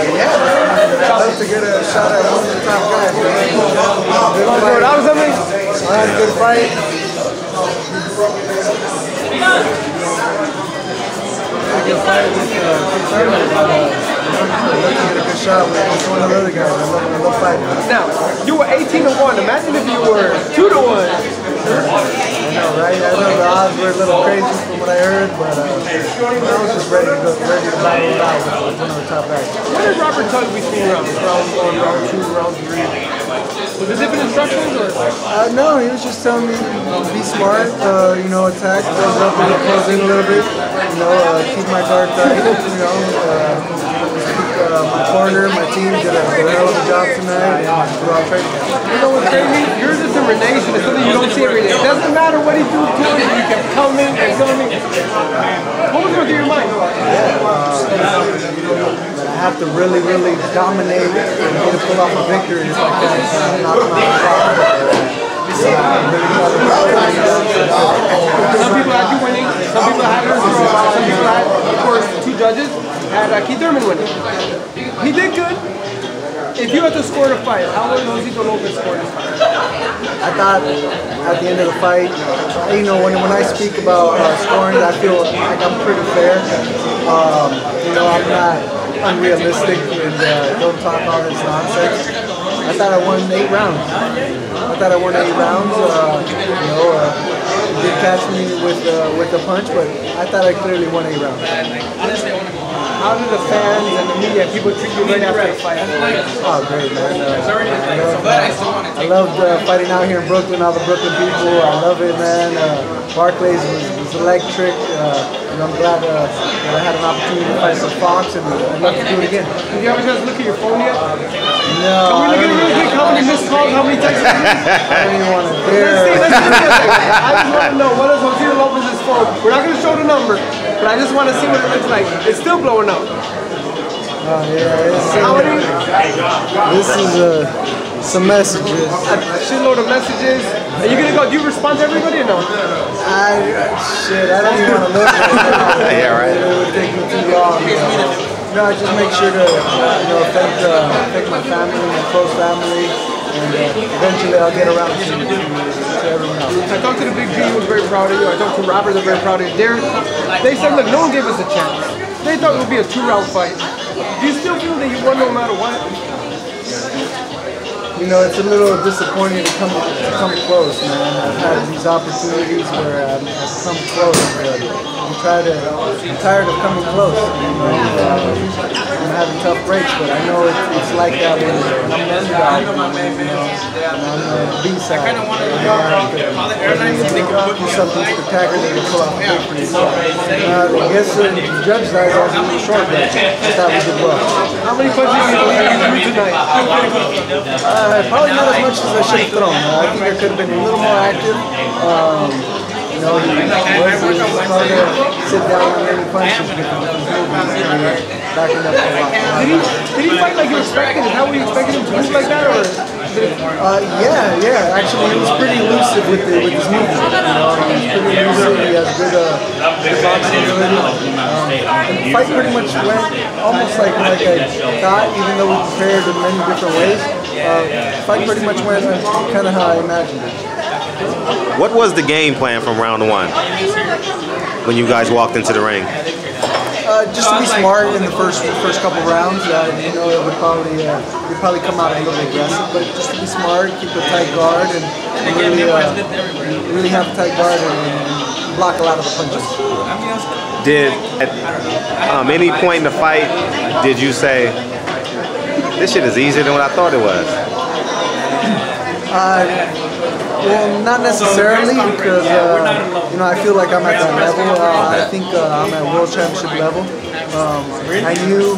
Yeah, I'd love to get a shot at one of the top guys. Good fight. That was something? Good fight. Good fight with KO Thurman. Let's get a good shot with one of the other guys. I love fighting. Now, you were 18-1. Imagine if you were 2-1. I know, right? I know the odds were a little crazy from what I heard, but I was just ready to battle it out with one of the top guys. What did Robert tell you between rounds? Round 1, round 2, round 3? Was it different instructions? Or? No, he was just telling me be smart, you know, attack, close up and close in a little bit, you know, keep my guard tight, you know, my corner, my team did a hell of a job tonight, and throughout training. You know what's crazy? Yours is determination. It's something you don't see every day. It doesn't matter what he threw to him, he kept coming and coming. What was going through your mind? Yeah, I have to really, really dominate and get to pull off a victory if I can knock him out. Some people had you winning, some people had her, some people had, of course, 2 judges had KO Thurman winning. He did good. If you had to score the fight, how would Josesito Lopez score this fight? I thought at the end of the fight, you know, when I speak about scoring, I feel like I'm pretty fair. You know, I'm not unrealistic and don't talk all this nonsense. I thought I won 8 rounds. You know, he did catch me with the punch, but I thought I clearly won 8 rounds. How did the fans and the media, people treat you right after the fight? Oh, great, man. I loved fighting out here in Brooklyn, all the Brooklyn people. I love it, man. Barclays was electric. And I'm glad that I had an opportunity to fight for Fox, and I'd love to do it again. Did you ever just look at your phone yet? No. Can we look at it real quick? How many missed calls? How many texts? I don't even want to dare. Let's see. I just want to know, what is Josesito Lopez's phone? We're not going to show the number, but I just want to see what it looks like. It's still blowing up. Oh, yeah. This is some messages. A shitload of messages. Are you going to go, do you respond to everybody or no? Shit, I don't even want to look at it. Yeah, right. It would take me too long. No, I just make sure to, you know, thank my family, my close family, and eventually I'll get around to everyone else. I talked to the Big G, who was very proud of you. I talked to Robert, they're very proud of you. They said, look, no one gave us a chance. They thought it would be a 2-round fight. Do you still feel that you won no matter what? You know, it's a little disappointing to come close, man. I've had these opportunities where I've come close, but I'm tired of coming close. You know, I'm having tough breaks, but I know it's like that when I'm the underdog, you know, and I'm the B-side. I have to do something spectacular to pull out the victory. So, I guess the judge's eyes are a little short, but I thought we did well. How many punches do you believe you threw tonight? Probably not as much as I should have thrown. I think I could have been a little more active. You know, it was hard to sit down and really punches with his movements and backing up a lot. Did he fight like you expected? Is that what you expected him to move like that, or? Yeah. Actually, he was pretty elusive with his movement. You know, he was pretty elusive. He has good boxing ability. The fight pretty much went almost like I thought, even though we prepared in many different ways. The fight pretty much went kind of how I imagined it. What was the game plan from round 1 when you guys walked into the ring? Just to be smart in the first couple rounds. You know, it would probably come out a little aggressive, but just to be smart, keep a tight guard, and really have a tight guard and block a lot of the punches. Did at any point in the fight did you say, this shit is easier than what I thought it was? Well, not necessarily, because you know, I feel like I'm at that level. I think I'm at world championship level. I knew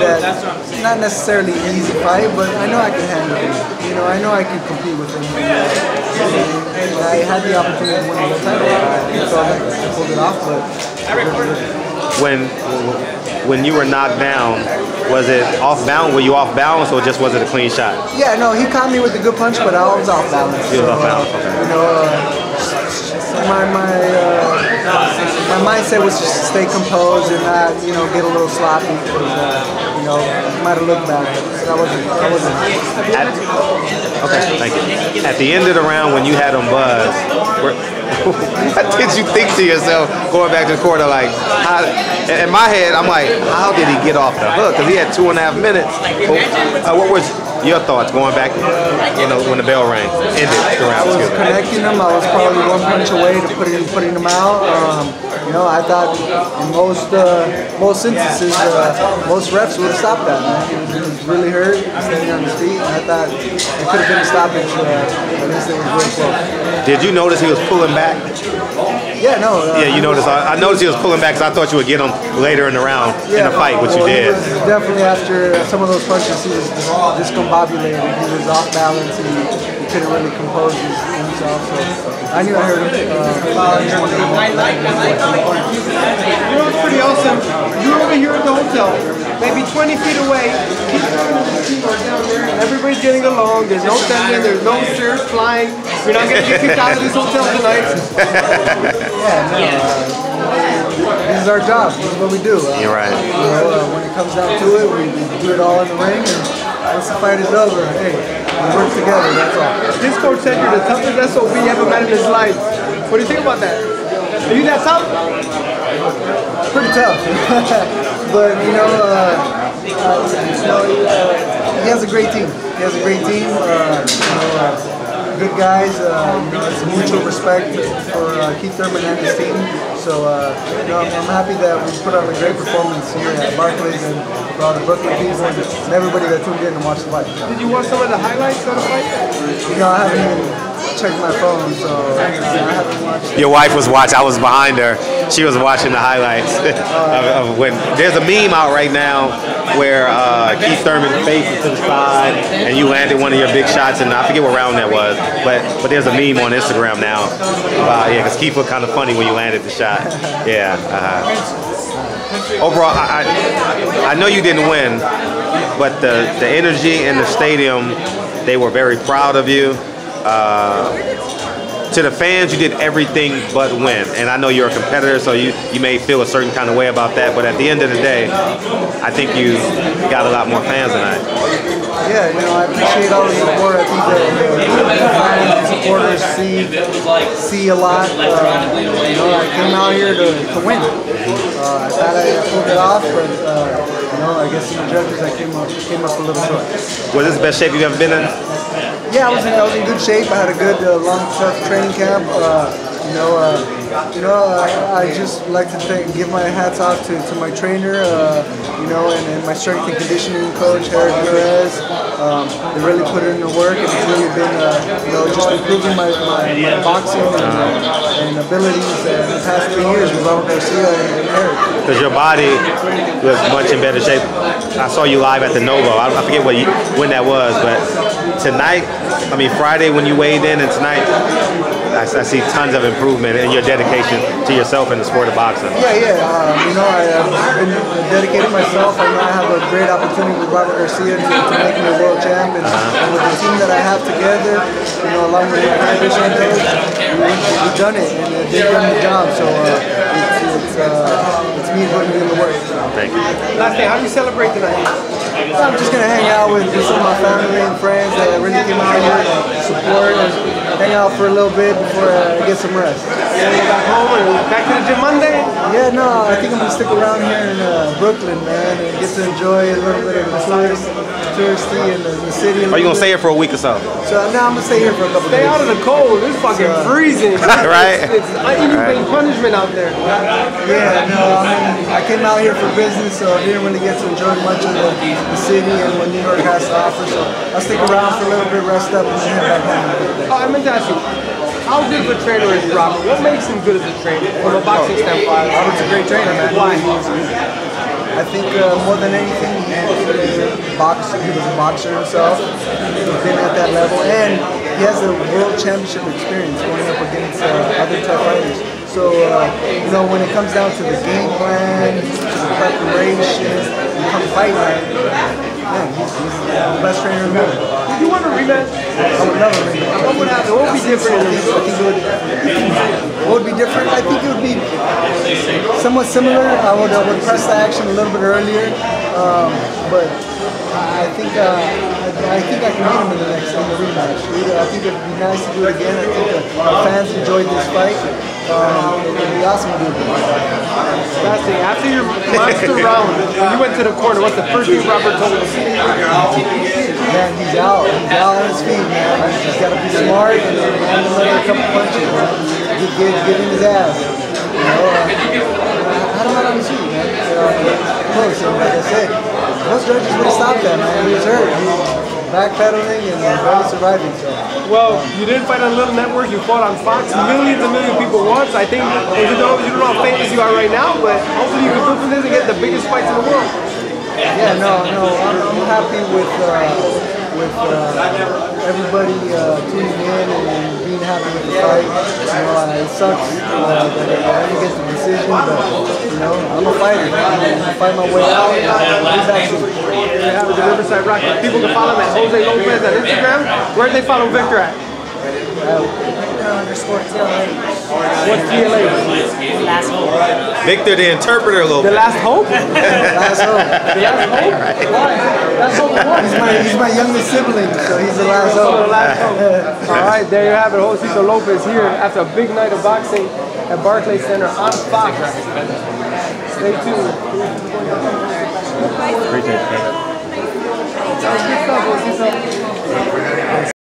that not necessarily an easy fight, but I know I can handle it. You know, I know I can compete with him. And I had the opportunity to win the title. I thought I pulled it off, but when you were knocked down, was it off balance? Were you off balance, or just was it a clean shot? Yeah, no, he caught me with a good punch, but I was off balance. You was off balance, okay. You know, my mindset was just to stay composed and not, you know, get a little sloppy. you know, it might have looked bad, but I wasn't. Okay, thank you. At the end of the round, when you had him buzz, what did you think to yourself going back to the corner? Like, how, in my head, I'm like, how did he get off the hook? Because he had 2.5 minutes. What was your thoughts going back, you know, when the bell rang? Ended the round. I was connecting him. I was probably 1 punch away to putting him out. You know, I thought in most instances, most refs would have stopped that, man. He was really hurt, standing on his feet, and I thought it could have been a stoppage. At least it was really close. Did you notice he was pulling back? Yeah, no. Yeah, you noticed. I noticed he was pulling back because I thought you would get him later in the round in the fight, which you did. Definitely after some of those punches, he was discombobulated. He was off balance, and he couldn't really compose himself. So I knew I heard him. You know what's pretty awesome? You're over here at the hotel, maybe 20 feet away. Keith Thurman and his team are down there, and everybody's getting along. There's no tension, there's no shirts flying. You're not going to get kicked out of this hotel tonight. This is our job. This is what we do. You're right. You know, when it comes down to it, we do it all in the ring, and once the fight is over, hey, we work together. That's all. This coach said you're the toughest SOB he ever met in his life. What do you think about that? Are you that tough? Pretty tough. But he has a great team. He has a great team. Good guys. It's mutual respect for Keith Thurman and his team. So I'm happy that we put on a great performance here at Barclays and for all the Brooklyn people and everybody that tuned in and watched the fight. Did you watch some of the highlights of the fight? You know, I haven't even checked my phone, so I haven't watched. Your wife was watching. I was behind her. She was watching the highlights of when. There's a meme out right now where Keith Thurman's face is to the side and you landed one of your big shots, and I forget what round that was, but there's a meme on Instagram now. Yeah, because Keith looked kind of funny when you landed the shot. Yeah. Overall, I know you didn't win, but the energy in the stadium, they were very proud of you. To the fans, you did everything but win. And I know you're a competitor, so you may feel a certain kind of way about that. But at the end of the day, I think you got a lot more fans tonight. Yeah, you know, I appreciate all the support. I think the fans and supporters see a lot. You know, I came out here to win. I thought I pulled it off, but you know, I guess in the judges I came up a little short. Was this the best shape you've ever been in? Yeah, I was in good shape. I had a good, long, tough training camp. I just like to give my hats off to my trainer, and my strength and conditioning coach, Harry Perez. They really put in the work, and it's really been, just improving my boxing and abilities in the past 3 years with Robert Garcia and Harry. Because your body was much in better shape. I saw you live at the Novo. I forget when that was, but tonight, Friday when you weighed in, and tonight, I see tons of improvement in your dedication to yourself and the sport of boxing. Yeah. I've been dedicating myself. I know I have a great opportunity with Robert Garcia to make me a world champ, and with the team that I have together, along with my conditioning coach, we've done it, and they've done the job. So it's me putting in the work. Thank you. Last thing, how do you celebrate tonight? I'm just gonna hang out with some of my family and friends that really came out here to support and hang out for a little bit before I get some rest. You gonna go back home and back to the gym Monday? Yeah, no, I think I'm gonna stick around here in Brooklyn, man, and get to enjoy a little bit of the touristy in the city. Are you gonna stay here for a week or so? So now I'm gonna stay here for a couple days. Stay out of the cold. It's fucking freezing. Right? It's inhumane punishment out there. Yeah, no, I came out here for business, so I didn't really get to enjoy much of the city and what New York has to offer. So I'll stick around for a little bit, rest up, and then head back home. I meant to ask you, how good of a trainer is Robert? What makes him good as a trainer from a boxing standpoint? Robert's a great trainer, man. Why? I think more than anything, he was a boxer himself. He's been at that level, and he has a world championship experience going up against other tough fighters. So, when it comes down to the game plan, to the preparation, and come fight night, man, he's the best trainer in the world. Would you want a rematch? I would love a rematch. What would happen? What would be different? What would be different? I think it would be somewhat similar. I would press the action a little bit earlier. But I think I can beat him in the rematch. I think it'd be nice to do it again. I think the fans enjoyed this fight. It'd be awesome to do it again. Last thing, after your monster round, when you went to the corner, what's the first thing Robert told us? Man, he's out. He's out on his feet, man. He's got to be smart and land another couple punches, man. Give him his ass. You know, I don't know on his feet, man. Close. And like I said, most judges would have stopped that, man. He was hurt. He was backpedaling and barely surviving. So. Well, you didn't fight on Little Network. You fought on Fox. Millions and millions of people watch. I think you don't know how famous you are right now, but hopefully you can build from this and get the biggest fights in the world. Yeah, no, I'm happy with everybody tuning in and being happy with the fight. You know, it sucks that I didn't get the decision, but you know, I'm a fighter. I'm gonna fight my way out. And I'll be back soon. You have the Riverside Rocket. People can follow him at Jose Lopez on Instagram. Where do they follow Victor at? _TLA. What's TLA? Last hope. Victor, the interpreter, a little The bit. last hope? Last hope. The last hope? Why? That's hope what? He's my youngest sibling, so he's the last So the hope. last hope. All right, there you have it. Josesito Lopez here after a big night of boxing at Barclays Center on Fox. Stay tuned. Appreciate it. Good stuff, Josesito.